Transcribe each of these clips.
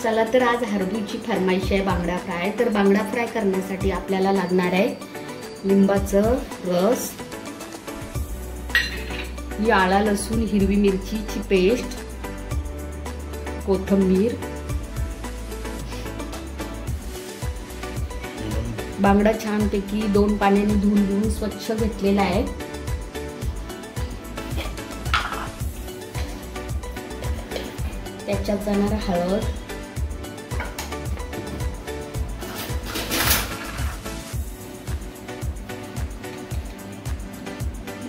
चला तर आज हरदूची फरमाईश आहे बांगडा फ्राय। तर बांगडा फ्राय करण्यासाठी आपल्याला लागणार आहे लिंबाचं रस, ही आला लसूण हिरवी मिरचीची पेस्ट, कोथिंबीर, बांगडा छानपैकी 2 पाण्याने धुवून स्वच्छ घेतलेला आहे। त्याच्यात जाणार हळद,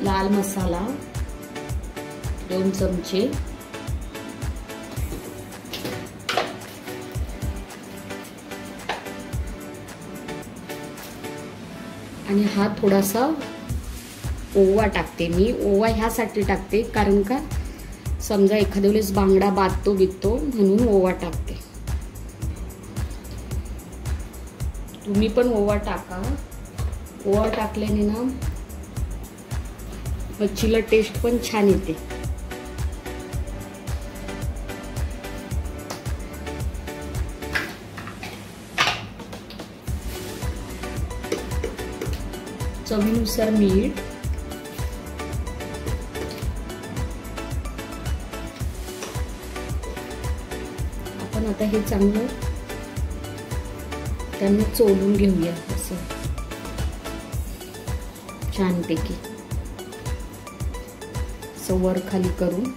लाल मसाला 2 चमचे, आणि हा थोडासा ओवा टाकते मी। ओवा ह्यासाठी टाकते कारण का समजा एखाद्या वेळेस बांगडा बाततो म्हणून ओवा टाकते। तुम्ही पण ओवा टाका। ओवा टाकल्याने ना मच्छीला टेस्ट पण छान येते। चवीनुसार मीठ, आपण आता हे चांगलं त्यांना चोळून घेऊया असं छानपैकी, असं वर खाली करून।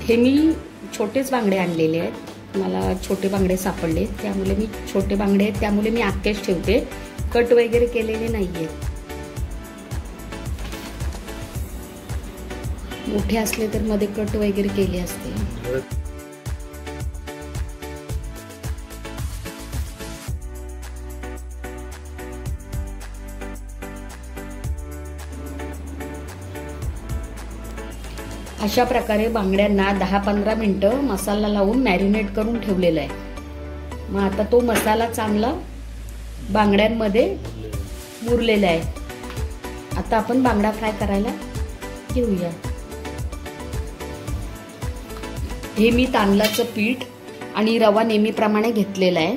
हे मी छोटेच बांगडे आणलेले आहेत, मला छोटे बांगडे सापडले त्यामुळे मी छोटे बांगडे आहेत त्यामुळे मी आखेच ठेवते, कट वगैरे केलेले नाहीये। मोठे असले तर मध्ये कट वगैरे केले असते। अशा प्रकारे बांगड्यांना 10-15 मिनिटं मसाला लावून मॅरिनेट करून ठेवलेला आहे। मग आता तो मसाला चांगला बांगड्यांमध्ये मुरलेला आहे। आता आपण बांगडा फ्राय करायला घेऊया। हे मी तांदळाचं पीठ आणि रवा नेहमीप्रमाणे घेतलेला आहे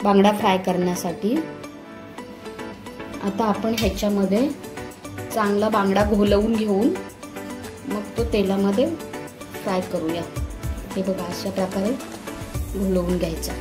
बांगडा फ्राय करण्यासाठी। आता आपण ह्याच्यामध्ये चांगला बांगडा घोलवून घेऊन मग तो तेलामध्ये फ्राय करूया। हे बघा अशा प्रकारे घोलवून घ्यायचा।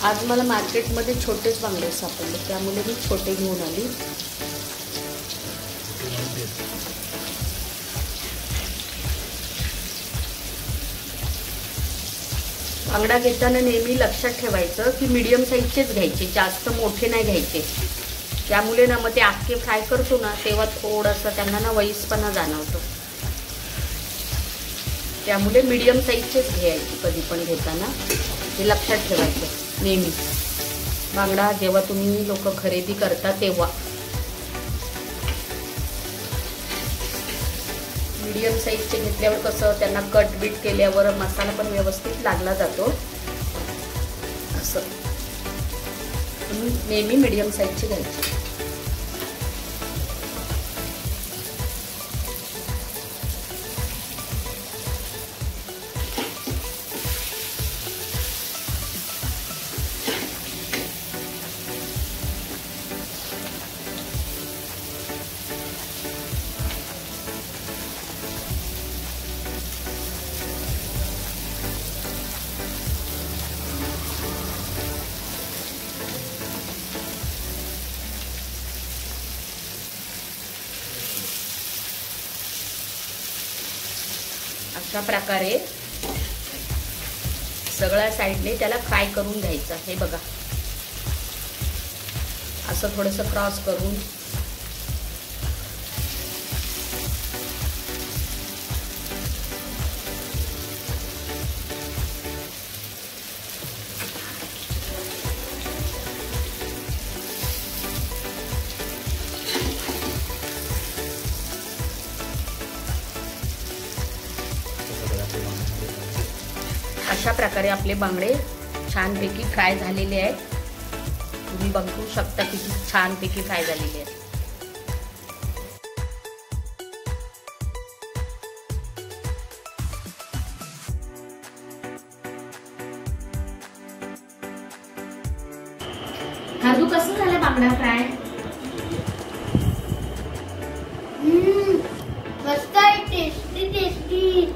आज मला मार्केटमध्ये छोटेच बांगडे सापडले त्यामुळे मी छोटे घेऊन आली। बांगडा घेताना नेहमी लक्षात ठेवायचं की मीडियम साईजचेच घ्यायचे, जास्त मोठे नाही घ्यायचे। त्यामुळे ना मग ते आखे फ्राय करतो ना तेव्हा थोडंसं त्यांना ना वईसपणा जाणवतो। त्यामुळे मीडियम साईजचेच घ्यायचे कधी पण घेताना, हे लक्षात ठेवायचं नेहमी। बांगडा जेव्हा तुम्ही लोक खरेदी करता तेव्हा मीडियम साईजचे घेतल्यावर कसं त्यांना कट बीट केल्यावर मसाला पण व्यवस्थित लागला जातो। असं नेहमी मीडियम साईजचे घ्यायचे। अशा प्रकारे सगळ्या साईडने त्याला फ्राय करून घ्यायचं. हे बघा, असं थोडंसं क्रॉस करून अशा प्रकारे आपले बांगडे छानपैकी फ्राय झालेले आहेत. तुम्ही बघू शकता किती छानपैकी फ्राय झालेले आहेत. हार्दू, कसं झालं बांगडा फ्राय? मस्त आहे, टेस्टी टेस्टी.